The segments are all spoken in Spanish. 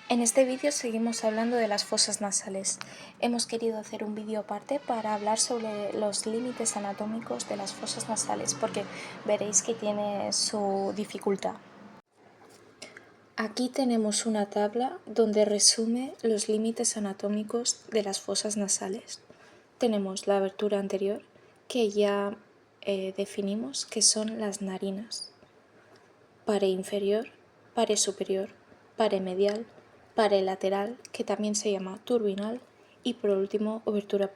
En este vídeo seguimos hablando de las fosas nasales. Hemos querido hacer un vídeo aparte para hablar sobre los límites anatómicos de las fosas nasales, porque veréis que tiene su dificultad. Aquí tenemos una tabla donde resume los límites anatómicos de las fosas nasales. Tenemos la abertura anterior, que ya definimos que son las narinas. Pared inferior, pared superior, pared medial, pared lateral, que también se llama turbinal, y por último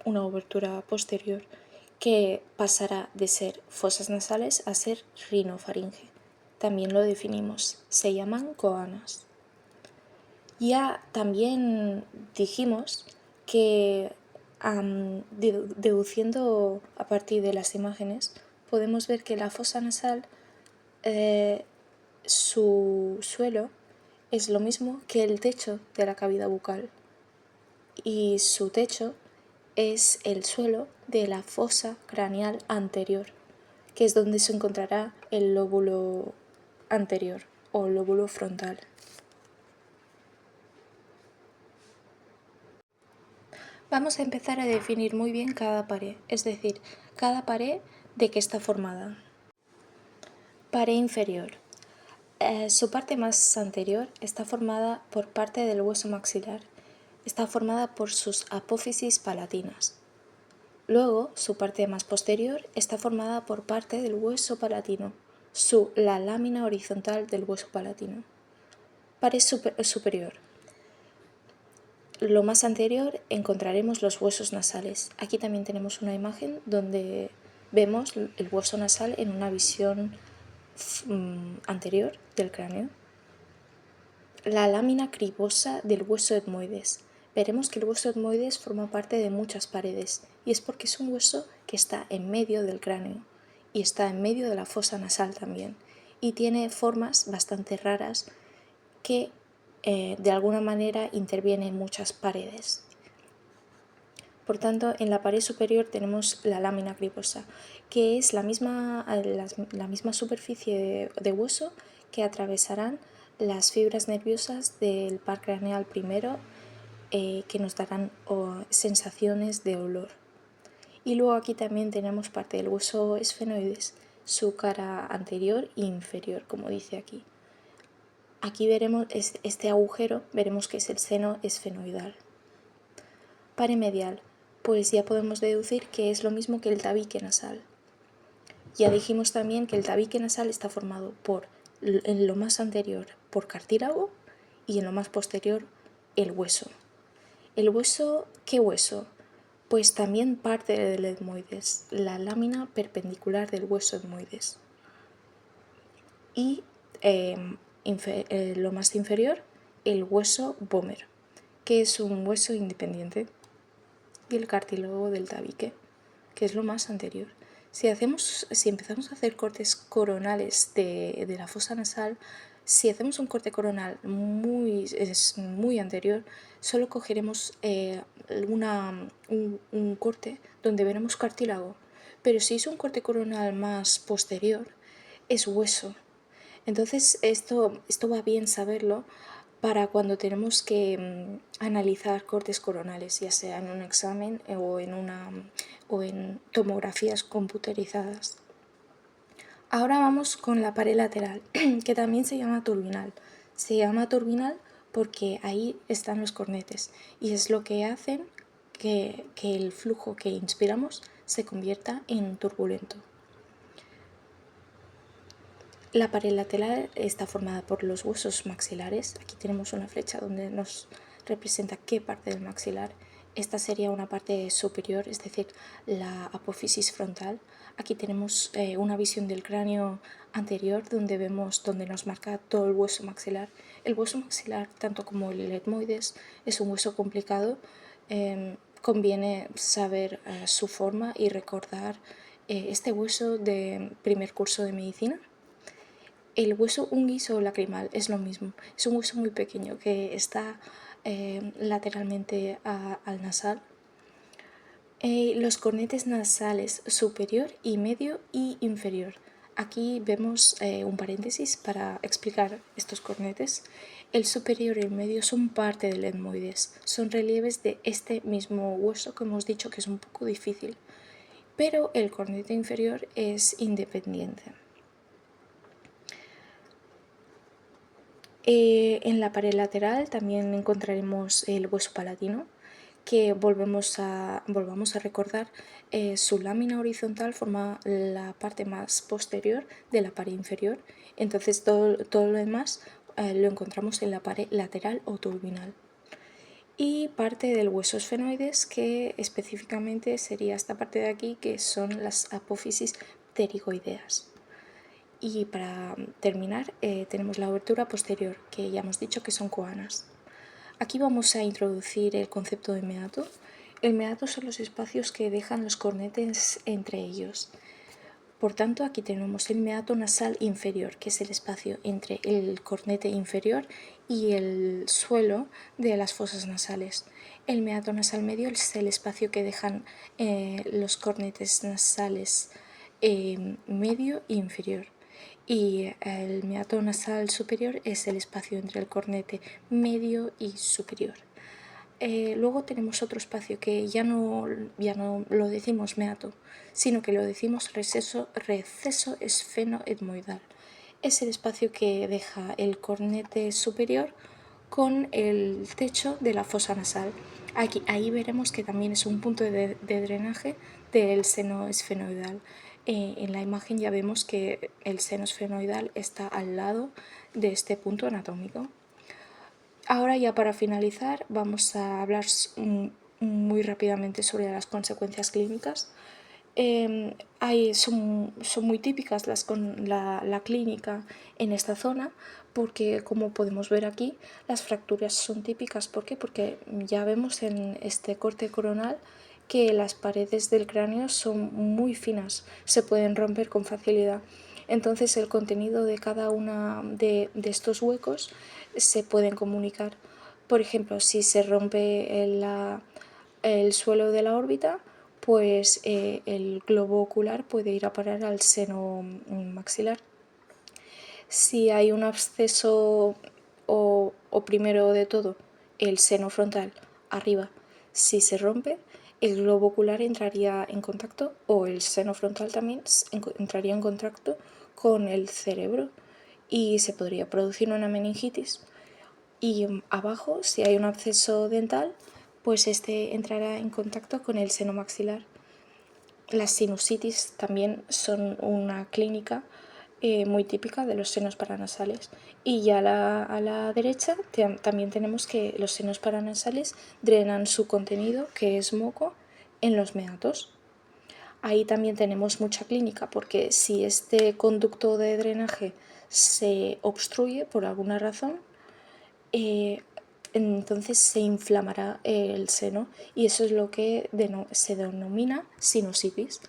una obertura posterior, que pasará de ser fosas nasales a ser rinofaringe. También lo definimos, se llaman coanas. Ya también dijimos que deduciendo a partir de las imágenes, podemos ver que la fosa nasal su suelo es lo mismo que el techo de la cavidad bucal y su techo es el suelo de la fosa craneal anterior, que es donde se encontrará el lóbulo anterior o lóbulo frontal. Vamos a empezar a definir muy bien cada pared, es decir, cada pared de qué está formada. Pared inferior. Su parte más anterior está formada por parte del hueso maxilar. Está formada por sus apófisis palatinas. Luego, su parte más posterior está formada por parte del hueso palatino, la lámina horizontal del hueso palatino. Pared superior. Lo más anterior encontraremos los huesos nasales. Aquí también tenemos una imagen donde vemos el hueso nasal en una visión anterior del cráneo. La lámina cribosa del hueso etmoides. Veremos que el hueso etmoides forma parte de muchas paredes y es porque es un hueso que está en medio del cráneo y está en medio de la fosa nasal también y tiene formas bastante raras que de alguna manera intervienen en muchas paredes. Por tanto, en la pared superior tenemos la lámina cribosa, que es la misma superficie de hueso que atravesarán las fibras nerviosas del par craneal primero, que nos darán sensaciones de olor. Y luego aquí también tenemos parte del hueso esfenoides, su cara anterior e inferior, como dice aquí. Aquí veremos este agujero, veremos que es el seno esfenoidal. Pared medial, pues ya podemos deducir que es lo mismo que el tabique nasal. Ya dijimos también que el tabique nasal está formado en lo más anterior por cartílago y en lo más posterior el hueso. ¿El hueso qué hueso? Pues también parte del etmoides, la lámina perpendicular del hueso etmoides. Y lo más inferior, el hueso vómer, que es un hueso independiente, y el cartílago del tabique, que es lo más anterior. Si empezamos a hacer cortes coronales de la fosa nasal, si hacemos un corte coronal muy anterior, solo cogeremos un corte donde veremos cartílago, pero si es un corte coronal más posterior, es hueso. Entonces esto va bien saberlo para cuando tenemos que analizar cortes coronales, ya sea en un examen o en tomografías computerizadas. Ahora vamos con la pared lateral, que también se llama turbinal. Se llama turbinal porque ahí están los cornetes y es lo que hacen que el flujo que inspiramos se convierta en turbulento. La pared lateral está formada por los huesos maxilares. Aquí tenemos una flecha donde nos representa qué parte del maxilar. Esta sería una parte superior, es decir, la apófisis frontal. Aquí tenemos una visión del cráneo anterior donde nos marca todo el hueso maxilar. El hueso maxilar, tanto como el etmoides, es un hueso complicado. Conviene saber su forma y recordar este hueso de primer curso de medicina. El hueso unguiso-lacrimal es lo mismo, es un hueso muy pequeño que está lateralmente al nasal. Los cornetes nasales superior y medio y inferior. Aquí vemos un paréntesis para explicar estos cornetes. El superior y el medio son parte del etmoides, son relieves de este mismo hueso que hemos dicho que es un poco difícil, pero el cornete inferior es independiente. En la pared lateral también encontraremos el hueso palatino, que volvamos a recordar, su lámina horizontal forma la parte más posterior de la pared inferior, entonces todo lo demás lo encontramos en la pared lateral o turbinal. Y parte del hueso esfenoides, que específicamente sería esta parte de aquí, que son las apófisis pterigoideas. Y para terminar tenemos la abertura posterior, que ya hemos dicho que son coanas. Aquí vamos a introducir el concepto de meato. El meato son los espacios que dejan los cornetes entre ellos. Por tanto, aquí tenemos el meato nasal inferior, que es el espacio entre el cornete inferior y el suelo de las fosas nasales. El meato nasal medio es el espacio que dejan los cornetes nasales medio e inferior. Y el meato nasal superior es el espacio entre el cornete medio y superior. Luego tenemos otro espacio que ya no lo decimos meato, sino que lo decimos receso esfenoetmoidal. Es el espacio que deja el cornete superior con el techo de la fosa nasal. Ahí veremos que también es un punto de drenaje del seno esfenoidal. En la imagen ya vemos que el seno esfenoidal está al lado de este punto anatómico. Ahora, ya para finalizar, vamos a hablar muy rápidamente sobre las consecuencias clínicas. Son muy típicas la clínica en esta zona, porque como podemos ver aquí, las fracturas son típicas. ¿Por qué? Porque ya vemos en este corte coronal que las paredes del cráneo son muy finas, se pueden romper con facilidad. Entonces el contenido de cada uno de estos huecos se pueden comunicar. Por ejemplo, si se rompe el suelo de la órbita, pues el globo ocular puede ir a parar al seno maxilar. Si hay un absceso o primero de todo, el seno frontal arriba, si se rompe, el globo ocular entraría en contacto, o el seno frontal también entraría en contacto con el cerebro y se podría producir una meningitis. Y abajo, si hay un absceso dental, pues este entrará en contacto con el seno maxilar. Las sinusitis también son una clínica muy típica de los senos paranasales. Y ya a la derecha también tenemos que los senos paranasales drenan su contenido, que es moco, en los meatos. Ahí también tenemos mucha clínica, porque si este conducto de drenaje se obstruye por alguna razón, entonces se inflamará el seno, y eso es lo que se denomina sinusitis.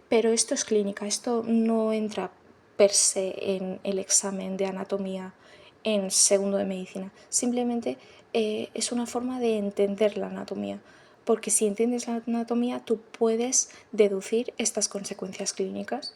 Pero esto es clínica, esto no entra per se en el examen de anatomía en segundo de medicina, simplemente es una forma de entender la anatomía, porque si entiendes la anatomía tú puedes deducir estas consecuencias clínicas.